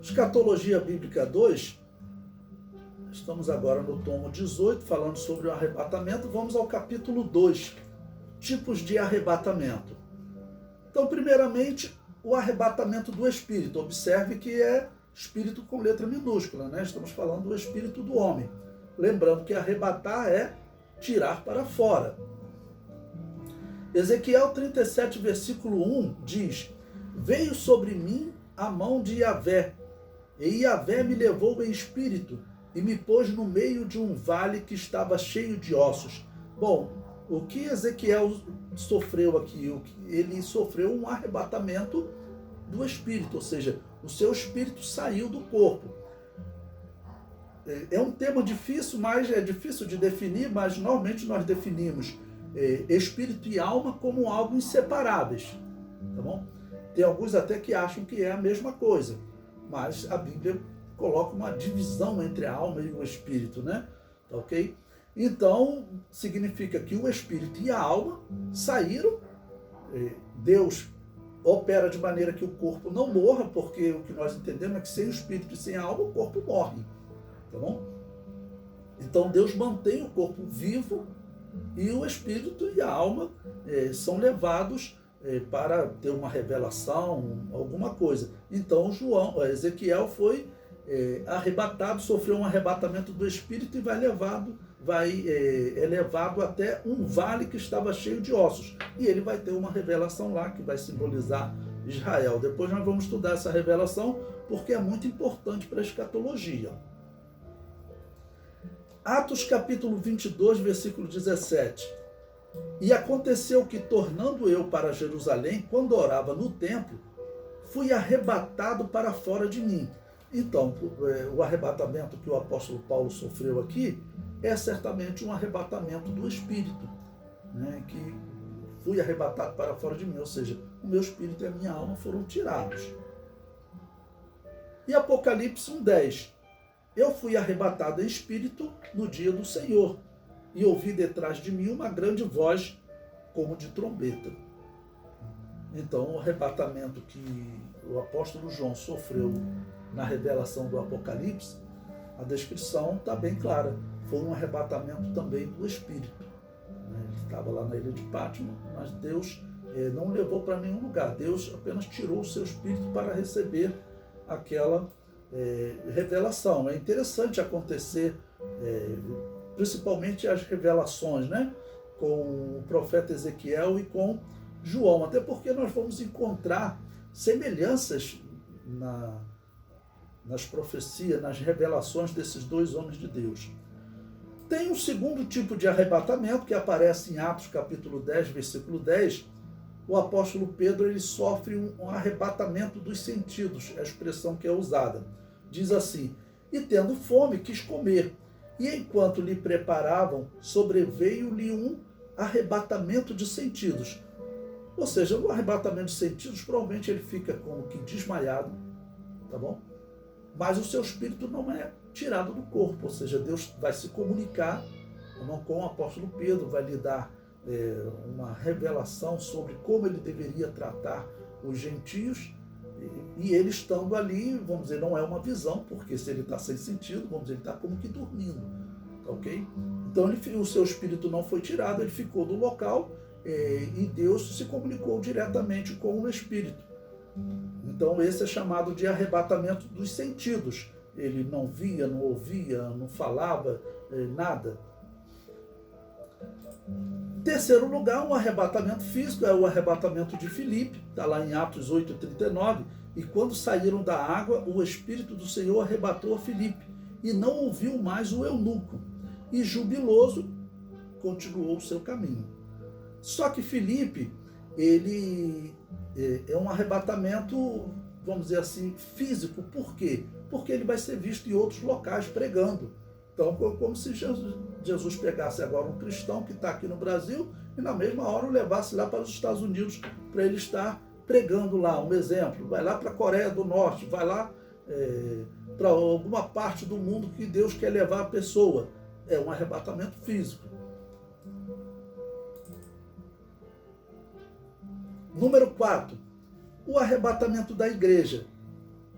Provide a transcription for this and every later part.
Escatologia Bíblica 2, estamos agora no tomo 18, falando sobre o arrebatamento. Vamos ao capítulo 2, tipos de arrebatamento. Então, primeiramente, o arrebatamento do Espírito. Observe que é Espírito com letra minúscula, né? Estamos falando do Espírito do homem. Lembrando que arrebatar é tirar para fora. Ezequiel 37, versículo 1 diz: Veio sobre mim a mão de Yahvé, e Yahvé me levou em espírito e me pôs no meio de um vale que estava cheio de ossos. Bom, o que Ezequiel sofreu aqui? Ele sofreu um arrebatamento do espírito, ou seja, o seu espírito saiu do corpo. É um tema difícil, mas é difícil de definir, mas normalmente nós definimos espírito e alma como algo inseparáveis, tá bom? Tem alguns até que acham que é a mesma coisa, mas a Bíblia coloca uma divisão entre a alma e o espírito, né? Tá ok? Então, significa que o espírito e a alma saíram. Deus opera de maneira que o corpo não morra, porque o que nós entendemos é que sem o espírito e sem a alma, o corpo morre, tá bom? Então, Deus mantém o corpo vivo e o espírito e a alma são levados para ter uma revelação, alguma coisa. Então, Ezequiel foi arrebatado, sofreu um arrebatamento do espírito e é levado até um vale que estava cheio de ossos. E ele vai ter uma revelação lá que vai simbolizar Israel. Depois nós vamos estudar essa revelação porque é muito importante para a escatologia. Atos capítulo 22, versículo 17. E aconteceu que, tornando eu para Jerusalém, quando orava no templo, fui arrebatado para fora de mim. Então, o arrebatamento que o apóstolo Paulo sofreu aqui é certamente um arrebatamento do espírito, né? Que fui arrebatado para fora de mim, ou seja, o meu espírito e a minha alma foram tirados. E Apocalipse 1:10. Eu fui arrebatado em espírito no dia do Senhor, e ouvi detrás de mim uma grande voz como de trombeta. Então, o arrebatamento que o apóstolo João sofreu na revelação do Apocalipse, a descrição está bem clara. Foi um arrebatamento também do espírito. Ele estava lá na ilha de Pátmos, mas Deus não o levou para nenhum lugar. Deus apenas tirou o seu espírito para receber aquela revelação. É interessante acontecer, principalmente as revelações, né, com o profeta Ezequiel e com João, até porque nós vamos encontrar semelhanças nas profecias, nas revelações desses dois homens de Deus. Tem um segundo tipo de arrebatamento que aparece em Atos capítulo 10, versículo 10. O apóstolo Pedro ele sofre um arrebatamento dos sentidos, é a expressão que é usada. Diz assim: e tendo fome, quis comer. E enquanto lhe preparavam, sobreveio-lhe um arrebatamento de sentidos. Ou seja, no arrebatamento de sentidos, provavelmente ele fica como que desmaiado, tá bom? Mas o seu espírito não é tirado do corpo, ou seja, Deus vai se comunicar com o apóstolo Pedro, vai lhe dar uma revelação sobre como ele deveria tratar os gentios, e ele estando ali, vamos dizer, não é uma visão, porque se ele está sem sentido, vamos dizer, ele está como que dormindo, tá ok? Então o seu espírito não foi tirado, ele ficou no local e Deus se comunicou diretamente com o espírito. Então esse é chamado de arrebatamento dos sentidos. Ele não via, não ouvia, não falava, nada. Terceiro lugar, um arrebatamento físico, é o arrebatamento de Filipe, está lá em Atos 8:39, e quando saíram da água, o Espírito do Senhor arrebatou a Filipe, e não ouviu mais o eunuco, e jubiloso continuou o seu caminho. Só que Filipe, ele é um arrebatamento, vamos dizer assim, físico. Por quê? Porque ele vai ser visto em outros locais pregando. Então, como se Jesus pegasse agora um cristão que está aqui no Brasil e na mesma hora o levasse lá para os Estados Unidos para ele estar pregando lá. Um exemplo, vai lá para a Coreia do Norte, vai lá para alguma parte do mundo que Deus quer levar a pessoa. É um arrebatamento físico. Número 4, o arrebatamento da igreja.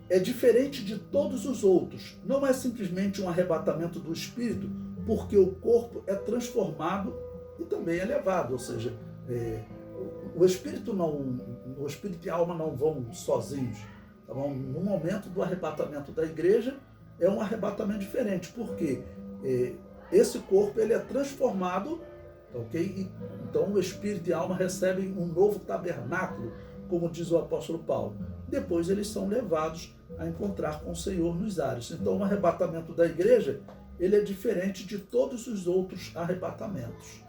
é diferente de todos os outros. Não é simplesmente um arrebatamento do espírito, porque o corpo é transformado e também é levado, ou seja, o espírito e a alma não vão sozinhos. Tá bom? No momento do arrebatamento da igreja, é um arrebatamento diferente, porque esse corpo ele é transformado, ok? Então o espírito e a alma recebem um novo tabernáculo, como diz o apóstolo Paulo. Depois eles são levados a encontrar com o Senhor nos ares. Então o arrebatamento da igreja, ele é diferente de todos os outros arrebatamentos.